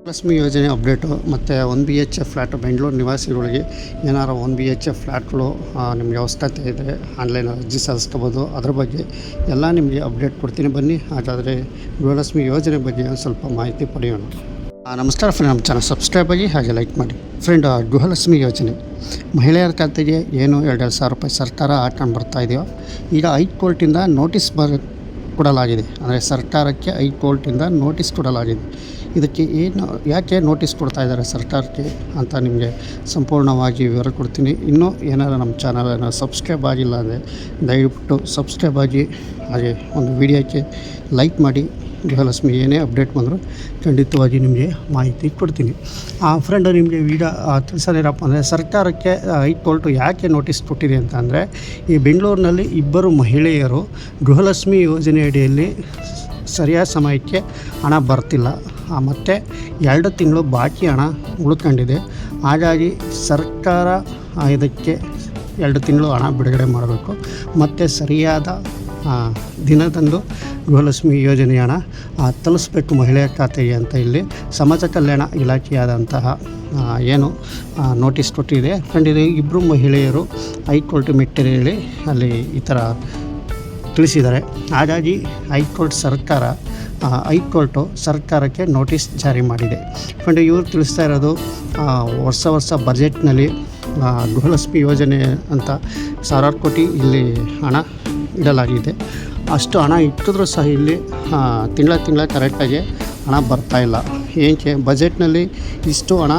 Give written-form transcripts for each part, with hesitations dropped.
ಲಕ್ಷ್ಮಿ ಯೋಜನೆ ಅಪ್ಡೇಟು ಮತ್ತು 1 BHK flat Bengaluru ನಿವಾಸಿಗಳಿಗೆ ಏನಾರು 1 BHK ಫ್ಲ್ಯಾಟ್ಗಳು ನಿಮಗೆ ಅವಶ್ಯಕತೆ ಇದ್ದರೆ ಆನ್ಲೈನಲ್ಲಿ ಅರ್ಜಿ ಸಲ್ಲಿಸ್ಕೋಬೋದು. ಅದ್ರ ಬಗ್ಗೆ ಎಲ್ಲ ನಿಮಗೆ ಅಪ್ಡೇಟ್ ಕೊಡ್ತೀನಿ, ಬನ್ನಿ. ಹಾಗಾದರೆ ಗೃಹಲಕ್ಷ್ಮಿ ಯೋಜನೆ ಬಗ್ಗೆ ಒಂದು ಸ್ವಲ್ಪ ಮಾಹಿತಿ ಪಡೆಯೋಣ. ನಮಸ್ಕಾರ ಫ್ರೆಂಡ್, ನಮ್ಮ ಚಾನಲ್ ಸಬ್ಸ್ಕ್ರೈಬ್ ಆಗಿ ಹಾಗೆ ಲೈಕ್ ಮಾಡಿ. ಫ್ರೆಂಡ್, ಗೃಹಲಕ್ಷ್ಮಿ ಯೋಜನೆ ಮಹಿಳೆಯರ ಖಾತೆಗೆ ಏನು 2,000 ರೂಪಾಯಿ ಸರ್ಕಾರ ಹಾಕೊಂಡು ಬರ್ತಾಯಿದೆಯೋ, ಈಗ ಹೈಕೋರ್ಟಿಂದ ನೋಟಿಸ್ ಕೊಡಲಾಗಿದೆ. ಅಂದರೆ ಸರ್ಕಾರಕ್ಕೆ ಹೈಕೋರ್ಟಿಂದ ನೋಟಿಸ್ ಕೊಡಲಾಗಿದೆ. ಇದಕ್ಕೆ ಯಾಕೆ ನೋಟಿಸ್ ಕೊಡ್ತಾ ಇದ್ದಾರೆ ಸರ್ಕಾರಕ್ಕೆ ಅಂತ ನಿಮಗೆ ಸಂಪೂರ್ಣವಾಗಿ ವಿವರ ಕೊಡ್ತೀನಿ. ಇನ್ನೂ ಏನಾದರೂ ನಮ್ಮ ಚಾನಲನ್ನು ಸಬ್ಸ್ಕ್ರೈಬ್ ಆಗಿಲ್ಲ ಅಂದರೆ ದಯವಿಟ್ಟು ಸಬ್ಸ್ಕ್ರೈಬ್ ಆಗಿ, ಹಾಗೆ ಒಂದು ವಿಡಿಯೋಕ್ಕೆ ಲೈಕ್ ಮಾಡಿ. ಗೃಹಲಕ್ಷ್ಮಿ ಏನೇ ಅಪ್ಡೇಟ್ ಬಂದರೂ ಖಂಡಿತವಾಗಿ ನಿಮಗೆ ಮಾಹಿತಿ ಕೊಡ್ತೀನಿ. ಫ್ರೆಂಡ್, ನಿಮಗೆ ವಿಡಿಯೋ ತಿಳಿಸೋದೇನಪ್ಪ ಅಂದರೆ, ಸರ್ಕಾರಕ್ಕೆ ಹೈಕೋರ್ಟು ಯಾಕೆ ನೋಟಿಸ್ ಕೊಟ್ಟಿದೆ ಅಂತ ಅಂದರೆ, ಈ ಬೆಂಗಳೂರಿನಲ್ಲಿ 2 ಮಹಿಳೆಯರು ಗೃಹಲಕ್ಷ್ಮಿ ಯೋಜನೆ ಅಡಿಯಲ್ಲಿ ಸರಿಯಾದ ಸಮಯಕ್ಕೆ ಹಣ ಬರ್ತಿಲ್ಲ, ಮತ್ತು 2 ತಿಂಗಳು ಬಾಕಿ ಹಣ ಉಳ್ಕೊಂಡಿದೆ. ಹಾಗಾಗಿ ಸರ್ಕಾರ ಇದಕ್ಕೆ 2 ತಿಂಗಳು ಹಣ ಬಿಡುಗಡೆ ಮಾಡಬೇಕು, ಮತ್ತು ಸರಿಯಾದ ದಿನದಂದು ಗೃಹಲಕ್ಷ್ಮಿ ಯೋಜನೆ ಹಣ ತಲುಪಿಸ್ಬೇಕು ಮಹಿಳೆಯ ಖಾತೆಗೆ ಅಂತ ಇಲ್ಲಿ ಸಮಾಜ ಕಲ್ಯಾಣ ಇಲಾಖೆಯಾದಂತಹ ಏನು ನೋಟಿಸ್ ಕೊಟ್ಟಿದೆ. ಕಂಡಿದೆ 2 ಮಹಿಳೆಯರು ಹೈಕೋರ್ಟ್ ಮೆಟ್ಟಿಲೇರಿ ಅಲ್ಲಿ ಈ ಥರ ತಿಳಿಸಿದ್ದಾರೆ. ಹಾಗಾಗಿ ಹೈಕೋರ್ಟು ಸರ್ಕಾರಕ್ಕೆ ನೋಟಿಸ್ ಜಾರಿ ಮಾಡಿದೆ. ಇವರು ತಿಳಿಸ್ತಾ ಇರೋದು, ವರ್ಷ ಬಜೆಟ್ನಲ್ಲಿ ಗೃಹಲಕ್ಷ್ಮಿ ಯೋಜನೆ ಅಂತ 1,000 ಕೋಟಿ ಇಲ್ಲಿ ಹಣ ಇಡಲಾಗಿದೆ. ಅಷ್ಟು ಹಣ ಇಟ್ಟಿದ್ರೂ ಸಹ ಇಲ್ಲಿ ತಿಂಗಳ ಕರೆಕ್ಟಾಗಿ ಹಣ ಬರ್ತಾಯಿಲ್ಲ. ಏಕೆ ಬಜೆಟ್ನಲ್ಲಿ ಇಷ್ಟು ಹಣ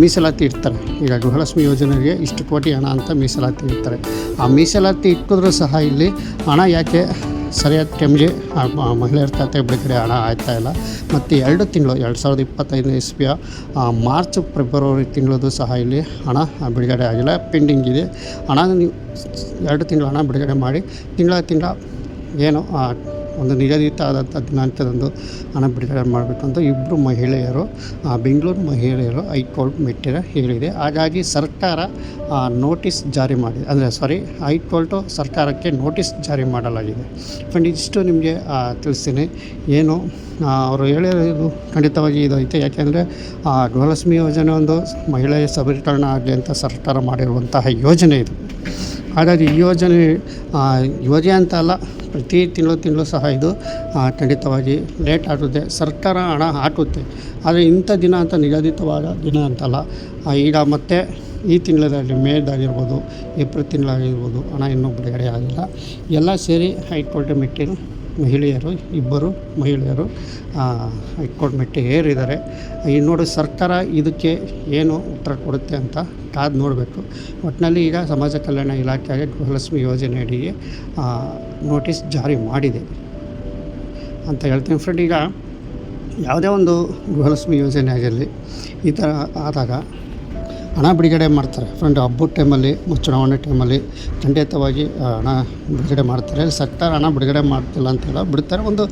ಮೀಸಲಾತಿ ಇಡ್ತಾರೆ. ಈಗ ಗೃಹಲಕ್ಷ್ಮಿ ಯೋಜನೆಗೆ ಇಷ್ಟು ಕೋಟಿ ಹಣ ಅಂತ ಮೀಸಲಾತಿ ಇಡ್ತಾರೆ. ಆ ಮೀಸಲಾತಿ ಇಟ್ಟಿದ್ರೂ ಸಹ ಇಲ್ಲಿ ಹಣ ಯಾಕೆ ಸರಿಯಾದ ಟೈಮ್ಗೆ ಮಹಿಳೆಯರ ಖಾತೆ ಬಿಡುಗಡೆ ಹಣ ಆಗ್ತಾಯಿಲ್ಲ. ಮತ್ತು 2 ತಿಂಗಳು 2025 ಇಸ್ವಿಯ ಮಾರ್ಚ್ ಫೆಬ್ರವರಿ ತಿಂಗಳದ್ದು ಸಹ ಇಲ್ಲಿ ಹಣ ಬಿಡುಗಡೆ ಆಗಿಲ್ಲ, ಪೆಂಡಿಂಗ್ ಇದೆ. ಹಣ ನೀವು 2 ತಿಂಗಳು ಹಣ ಬಿಡುಗಡೆ ಮಾಡಿ ತಿಂಗಳ ಏನು ಒಂದು ನಿಗದಿತ ಆದಂಥ ದಿನಾಂಕದಂದು ಹಣ ಬಿಡುಗಡೆ ಮಾಡಬೇಕಂತ 2 ಮಹಿಳೆಯರು, ಬೆಂಗಳೂರು ಮಹಿಳೆಯರು ಹೈಕೋರ್ಟ್ ಮೆಟ್ಟಿರ ಹೇಳಿದೆ. ಹಾಗಾಗಿ ಸರ್ಕಾರ ನೋಟಿಸ್ ಜಾರಿ ಮಾಡಿದೆ, ಅಂದರೆ ಹೈಕೋರ್ಟು ಸರ್ಕಾರಕ್ಕೆ ನೋಟಿಸ್ ಜಾರಿ ಮಾಡಲಾಗಿದೆ. ಫ್ರೆಂಡ್, ಇಷ್ಟು ನಿಮಗೆ ತಿಳಿಸ್ತೀನಿ. ಏನು ಅವರು ಹೇಳಿರೋದು ಖಂಡಿತವಾಗಿ ಇದು ಐತೆ. ಯಾಕೆಂದರೆ ಗೃಹಲಕ್ಷ್ಮಿ ಯೋಜನೆ ಒಂದು ಮಹಿಳೆಯ ಸಬಲೀಕರಣ ಆಗಲಿ ಅಂತ ಸರ್ಕಾರ ಮಾಡಿರುವಂತಹ ಯೋಜನೆ ಇದು. ಹಾಗಾಗಿ ಈ ಯೋಜನೆ ಅಂತ ಅಲ್ಲ, ಪ್ರತಿ ತಿಂಗಳು ಸಹ ಇದು ಖಂಡಿತವಾಗಿ ಲೇಟ್ ಆಗುತ್ತೆ. ಸರ್ಕಾರ ಹಣ ಹಾಕುತ್ತೆ, ಆದರೆ ಇಂಥ ದಿನ ಅಂತ ನಿಗದಿತವಾದ ದಿನ ಅಂತಲ್ಲ. ಈಗ ಮತ್ತೆ ಈ ತಿಂಗಳಲ್ಲಿ ಮೇದಾಗಿರ್ಬೋದು, ಏಪ್ರಿಲ್ ತಿಂಗಳಾಗಿರ್ಬೋದು, ಹಣ ಇನ್ನೂ ಬಿಡುಗಡೆ ಆಗಿಲ್ಲ. ಎಲ್ಲ ಸೇರಿ ಹೈಕೋರ್ಟ್ ಮೆಟ್ಟಿಲು ಮಹಿಳೆಯರು 2 ಮಹಿಳೆಯರು ಹೈಕೋರ್ಟ್ ಮೆಟ್ಟಿಗೆ ಏರಿದ್ದಾರೆ. ನೋಡಿ, ಸರ್ಕಾರ ಇದಕ್ಕೆ ಏನು ಉತ್ತರ ಕೊಡುತ್ತೆ ಅಂತ ಕಾದು ನೋಡಬೇಕು. ಒಟ್ಟಿನಲ್ಲಿ ಈಗ ಸಮಾಜ ಕಲ್ಯಾಣ ಇಲಾಖೆಗೆ ಗೃಹಲಕ್ಷ್ಮಿ ಯೋಜನೆ ಅಡಿಗೆ ನೋಟಿಸ್ ಜಾರಿ ಮಾಡಿದೆ ಅಂತ ಹೇಳ್ತೀನಿ. ಫ್ರೆಂಡ್, ಈಗ ಯಾವುದೇ ಒಂದು ಗೃಹಲಕ್ಷ್ಮಿ ಯೋಜನೆ ಆಗಿರಲಿ, ಈ ಥರ ಆದಾಗ ಹಣ ಬಿಡುಗಡೆ ಮಾಡ್ತಾರೆ. ಫ್ರೆಂಡ್, ಹಬ್ಬದ ಟೈಮಲ್ಲಿ, ಚುನಾವಣೆ ಟೈಮಲ್ಲಿ ಖಂಡಿತವಾಗಿ ಹಣ ಬಿಡುಗಡೆ ಮಾಡ್ತಾರೆ. ಸರ್ಕಾರ ಹಣ ಬಿಡುಗಡೆ ಮಾಡ್ತಿಲ್ಲ ಅಂತೆಲ್ಲ ಬಿಡ್ತಾರೆ. ಒಂದು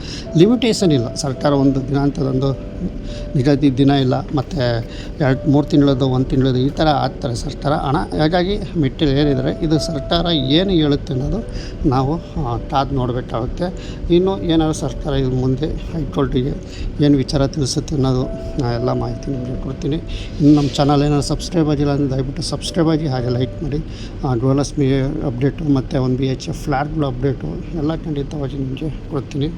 ಲಿಮಿಟೇಷನ್ ಇಲ್ಲ. ಸರ್ಕಾರ ಒಂದು ದಿನಾಂಕದೊಂದು ನಿಗದಿ ದಿನ ಇಲ್ಲ, ಮತ್ತು 2-3 ತಿಂಗಳದ್ದು, 1 ತಿಂಗಳದ್ದು ಈ ಥರ ಆಗ್ತಾರೆ ಸರ್ಕಾರ ಹಣ. ಹಾಗಾಗಿ ಮೆಟ್ಟಿಲು ಏರಿದರೆ ಇದು ಸರ್ಕಾರ ಏನು ಹೇಳುತ್ತೆ ಅನ್ನೋದು ನಾವು ಕಾದು ನೋಡಬೇಕಾಗುತ್ತೆ. ಇನ್ನು ಏನಾದರೂ ಸರ್ಕಾರ ಇದು ಮುಂದೆ ಹೈಕೋರ್ಟಿಗೆ ಏನು ವಿಚಾರ ತಿಳಿಸುತ್ತೆ ಅನ್ನೋದು ಎಲ್ಲ ಮಾಹಿತಿ ನಿಮಗೆ ಕೊಡ್ತೀನಿ. ಇನ್ನು ನಮ್ಮ ಚಾನಲ್ ಏನಾದ್ರು ಸಬ್ಸ್ಕ್ರೈಬ್ ಆಗಿಲ್ಲ ಅಂದರೆ ದಯವಿಟ್ಟು ಸಬ್ಸ್ಕ್ರೈಬ್ ಆಗಿ, ಹಾಗೆ ಲೈಕ್ ಮಾಡಿ. ಗೃಹಲಕ್ಷ್ಮಿ ಅಪ್ಡೇಟು ಮತ್ತು 1 BHK ಫ್ಲ್ಯಾಟ್ಗಳ ಅಪ್ಡೇಟು ಎಲ್ಲ ಖಂಡಿತವಾಗಿ ನಿಮಗೆ ಕೊಡ್ತೀನಿ.